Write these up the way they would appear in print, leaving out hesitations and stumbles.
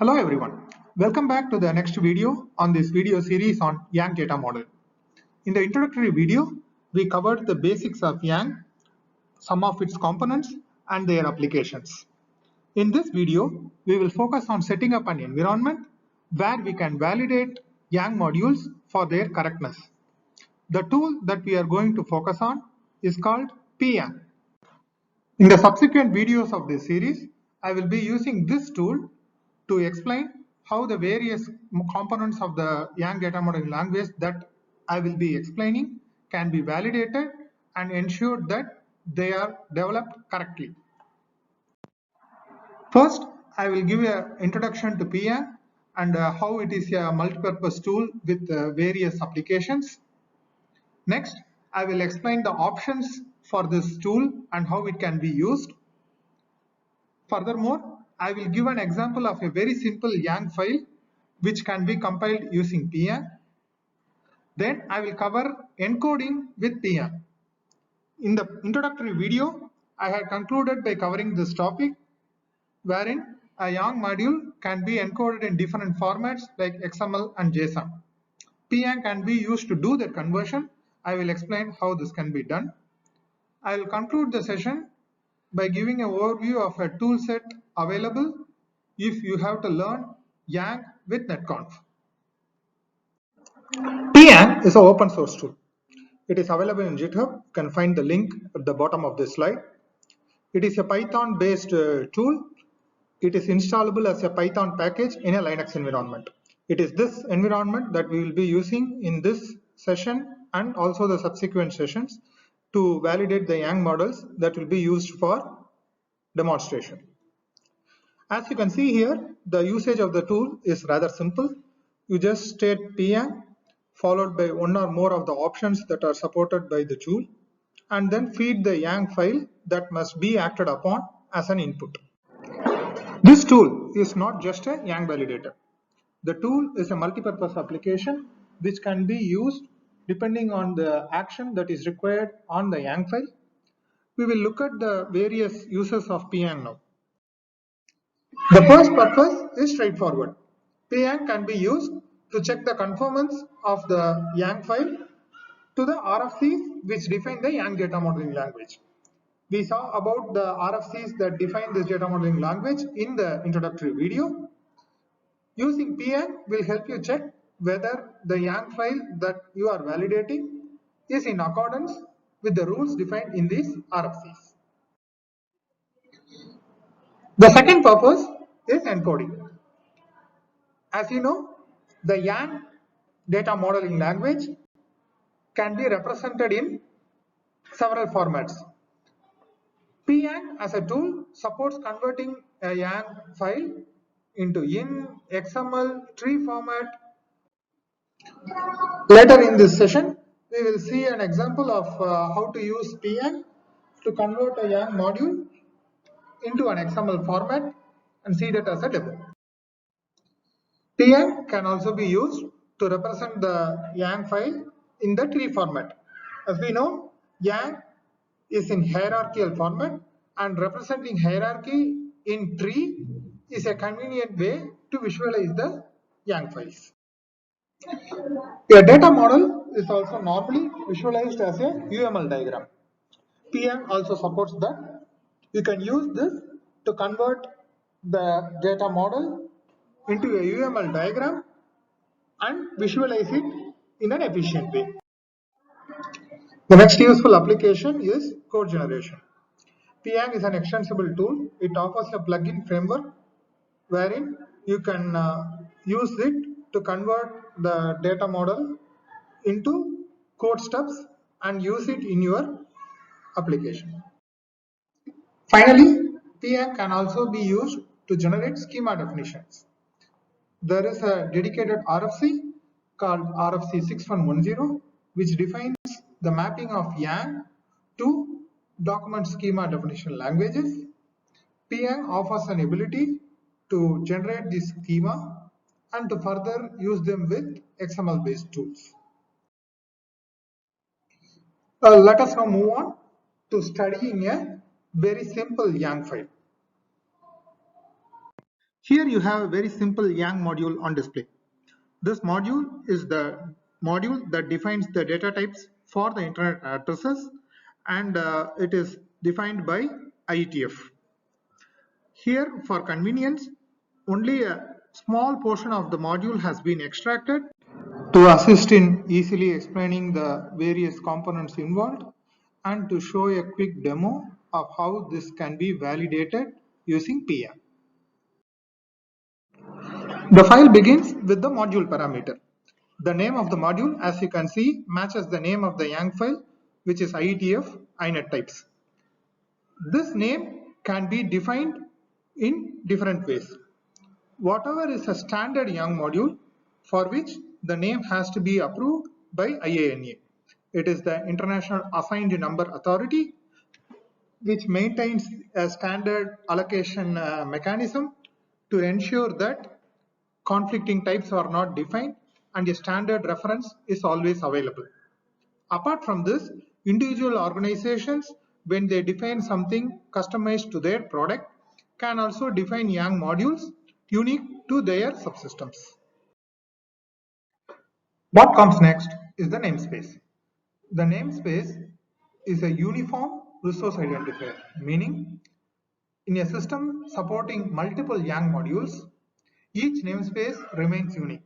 Hello everyone, welcome back to the next video on this video series on Yang data model. In the introductory video, we covered the basics of Yang, some of its components and their applications. In this video, we will focus on setting up an environment where we can validate Yang modules for their correctness. The tool that we are going to focus on is called PYang. In the subsequent videos of this series, I will be using this tool to explain how the various components of the Yang data modeling language that I will be explaining can be validated and ensured that they are developed correctly. First, I will give an introduction to PYang and how it is a multi-purpose tool with various applications. Next, I will explain the options for this tool and how it can be used. Furthermore, I will give an example of a very simple Yang file which can be compiled using PYang. Then I will cover encoding with PYang. In the introductory video, I had concluded by covering this topic wherein a Yang module can be encoded in different formats like XML and JSON. PYang can be used to do that conversion. I will explain how this can be done. I will conclude the session by giving an overview of a tool set available if you have to learn Yang with netconf. PYang is an open source tool. It is available in GitHub. You can find the link at the bottom of this slide. It is a Python based tool. It is installable as a Python package in a Linux environment. It is this environment that we will be using in this session and also the subsequent sessions to validate the Yang models that will be used for demonstration. As you can see here, the usage of the tool is rather simple. You just state PYang followed by one or more of the options that are supported by the tool and then feed the Yang file that must be acted upon as an input. This tool is not just a Yang validator. The tool is a multi-purpose application which can be used depending on the action that is required on the Yang file. We will look at the various uses of PYang now. The first purpose is straightforward. PYang can be used to check the conformance of the Yang file to the RFCs which define the Yang data modeling language. We saw about the RFCs that define this data modeling language in the introductory video. Using PYang will help you check whether the Yang file that you are validating is in accordance with the rules defined in these RFCs. The second purpose is encoding. As you know, the Yang data modeling language can be represented in several formats. PYang as a tool supports converting a Yang file into IN, XML, tree format. Later in this session, we will see an example of how to use PYang to convert a Yang module into an XML format and see that as a demo. PYang can also be used to represent the Yang file in the tree format. As we know, Yang is in hierarchical format and representing hierarchy in tree is a convenient way to visualize the Yang files. A data model is also normally visualized as a UML diagram. PYang also supports that. You can use this to convert the data model into a UML diagram and visualize it in an efficient way. The next useful application is code generation. PYang is an extensible tool. It offers a plugin framework wherein you can use it to convert the data model into code stubs and use it in your application. Finally, PYang can also be used to generate schema definitions. There is a dedicated RFC called RFC 6110 which defines the mapping of Yang to document schema definition languages. PYang offers an ability to generate this schema and to further use them with XML based tools. Let us now move on to studying a very simple Yang file. Here you have a very simple Yang module on display. This module is the module that defines the data types for the internet addresses, and it is defined by IETF. Here, for convenience, only a small portion of the module has been extracted to assist in easily explaining the various components involved and to show a quick demo of how this can be validated using PM. The file begins with the module parameter. The name of the module, as you can see, matches the name of the Yang file, which is IETF inet types. This name can be defined in different ways. Whatever is a standard Yang module for which the name has to be approved by IANA. It is the International Assigned Number Authority, which maintains a standard allocation mechanism to ensure that conflicting types are not defined and a standard reference is always available. Apart from this, individual organizations, when they define something customized to their product, can also define Yang modules unique to their subsystems. What comes next is the namespace. The namespace is a uniform resource identifier, meaning in a system supporting multiple Yang modules, each namespace remains unique.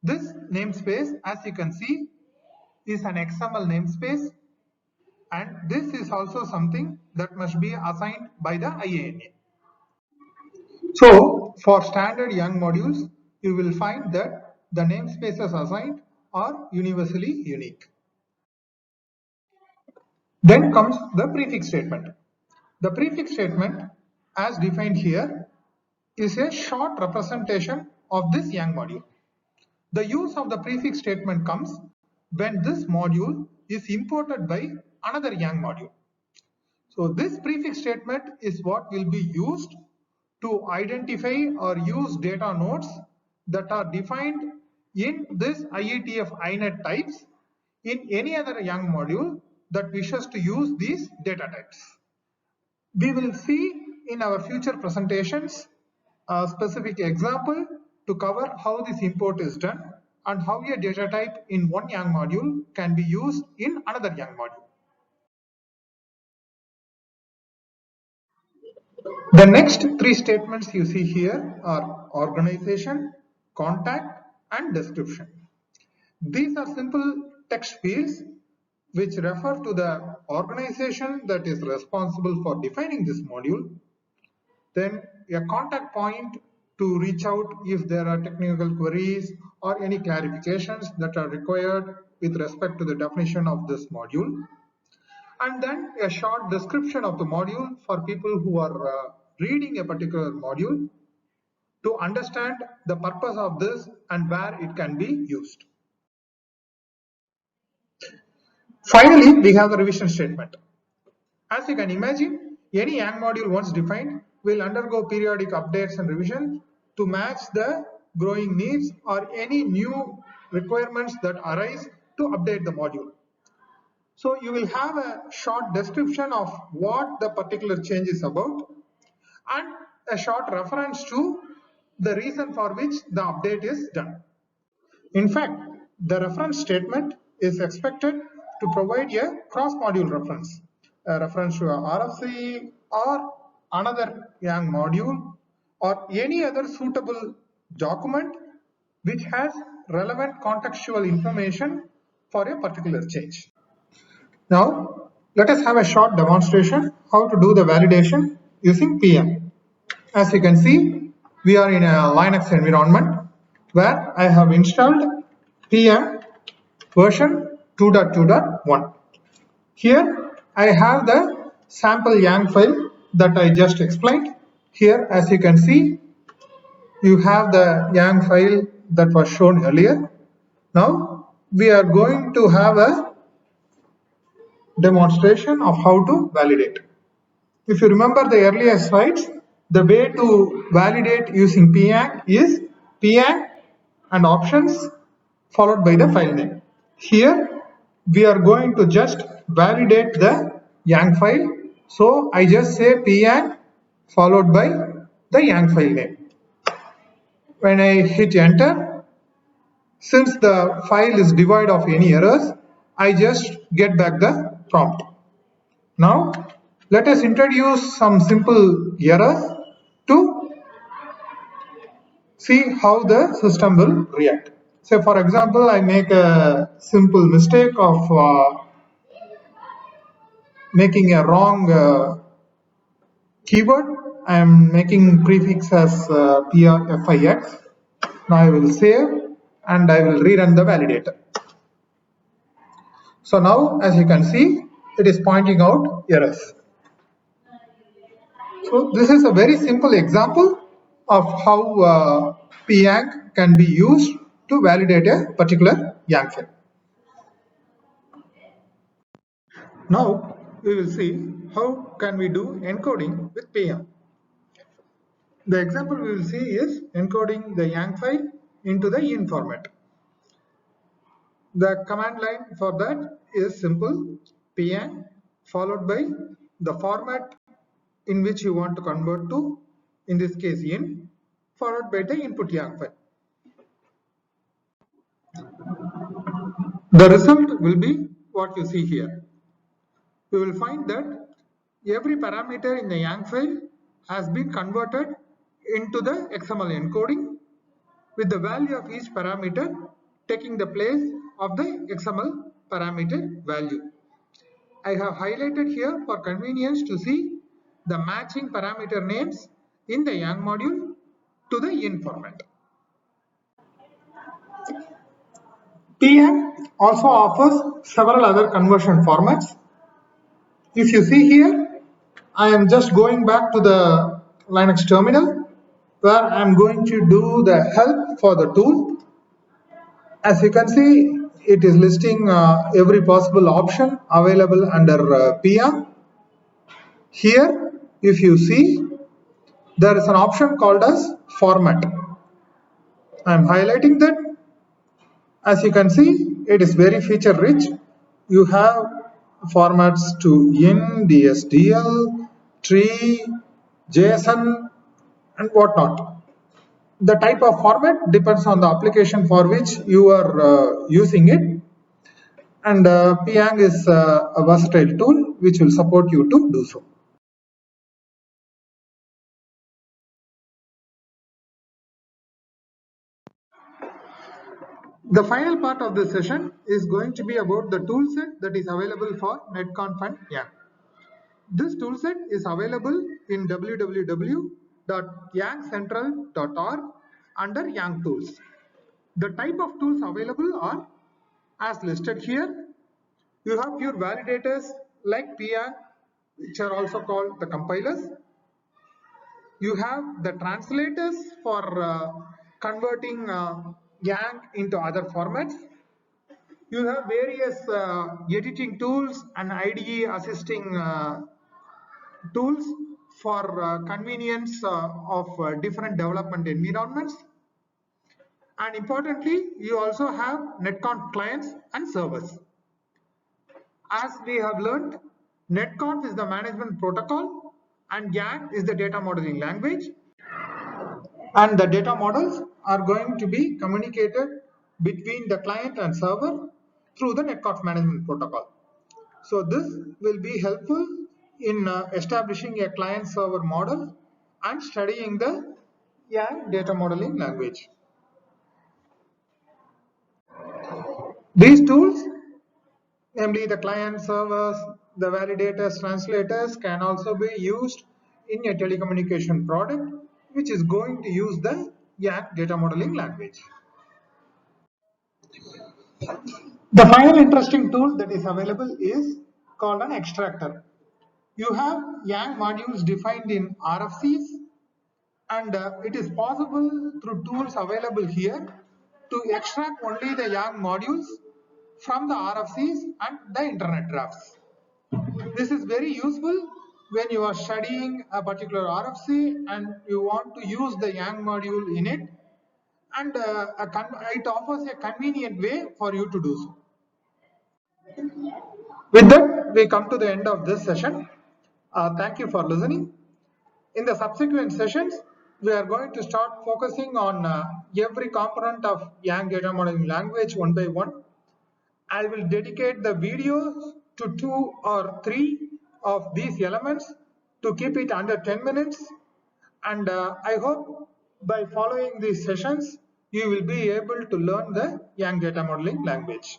This namespace, as you can see, is an XML namespace, and this is also something that must be assigned by the IANA. So, for standard Yang modules, you will find that the namespaces assigned are universally unique. Then comes the prefix statement. The prefix statement, as defined here, is a short representation of this Yang module. The use of the prefix statement comes when this module is imported by another Yang module. So this prefix statement is what will be used to identify or use data nodes that are defined in this IETF inet types in any other Yang module that wishes to use these data types. We will see in our future presentations a specific example to cover how this import is done and how a data type in one Yang module can be used in another Yang module. The next three statements you see here are organization, contact, and description. These are simple text fields which refer to the organization that is responsible for defining this module. Then a contact point to reach out if there are technical queries or any clarifications that are required with respect to the definition of this module. And then a short description of the module for people who are reading a particular module to understand the purpose of this and where it can be used. Finally, we have the revision statement. As you can imagine, any Yang module once defined will undergo periodic updates and revision to match the growing needs or any new requirements that arise to update the module. So you will have a short description of what the particular change is about and a short reference to the reason for which the update is done. In fact, the reference statement is expected to provide a cross-module reference, a reference to a RFC or another Yang module or any other suitable document which has relevant contextual information for a particular change. Now, let us have a short demonstration how to do the validation using PM. As you can see, we are in a Linux environment where I have installed PM version 2.2.1. Here I have the sample Yang file that I just explained. Here, as you can see, you have the Yang file that was shown earlier. Now we are going to have a demonstration of how to validate. If you remember the earlier slides, the way to validate using PYANG is PYANG and options followed by the file name. Here we are going to just validate the Yang file. So I just say PYANG followed by the Yang file name. When I hit enter, since the file is devoid of any errors, I just get back the prompt. Now, let us introduce some simple errors to see how the system will react. Say for example, I make a simple mistake of making a wrong keyword. I am making prefix as PRFIX. Now I will save and I will rerun the validator. So now as you can see, it is pointing out errors. So this is a very simple example of how PYANG can be used to validate a particular YANG file. Now we will see how can we do encoding with PYANG. The example we will see is encoding the YANG file into the IN format. The command line for that is simple, PYANG followed by the format in which you want to convert to, in this case IN, followed by the input YANG file. The result will be what you see here. You will find that every parameter in the YANG file has been converted into the XML encoding with the value of each parameter taking the place of the XML parameter value. I have highlighted here for convenience to see the matching parameter names in the YANG module to the IN format. PYANG also offers several other conversion formats. If you see here, I am just going back to the Linux terminal where I am going to do the help for the tool. As you can see, it is listing every possible option available under PYANG. Here, if you see, there is an option called as format. I am highlighting that. As you can see, it is very feature rich. You have formats to IN, DSDL, tree, JSON, and whatnot. The type of format depends on the application for which you are using it, and PYANG is a versatile tool which will support you to do so. The final part of this session is going to be about the toolset that is available for netconf and YANG. This toolset is available in www.yangcentral.org under YANG tools. The type of tools available are as listed here. You have your validators like PYANG, which are also called the compilers. You have the translators for converting YANG into other formats. You have various editing tools and IDE assisting tools for convenience of different development environments. And importantly, you also have netconf clients and servers. As we have learned, netconf is the management protocol and YANG is the data modeling language. And the data models are going to be communicated between the client and server through the netconf management protocol. So this will be helpful in establishing a client-server model and studying the YANG data modeling language. These tools, namely the client servers, the validators, translators, can also be used in a telecommunication product which is going to use the YANG data modeling language. The final interesting tool that is available is called an extractor. You have YANG modules defined in RFCs, and it is possible through tools available here to extract only the YANG modules from the RFCs and the internet drafts. This is very useful when you are studying a particular RFC and you want to use the YANG module in it, and it offers a convenient way for you to do so. With that, we come to the end of this session. Thank you for listening. In the subsequent sessions, we are going to start focusing on every component of Yang data modeling language one by one. I will dedicate the videos to 2 or 3 of these elements to keep it under 10 minutes, and I hope by following these sessions you will be able to learn the Yang data modeling language.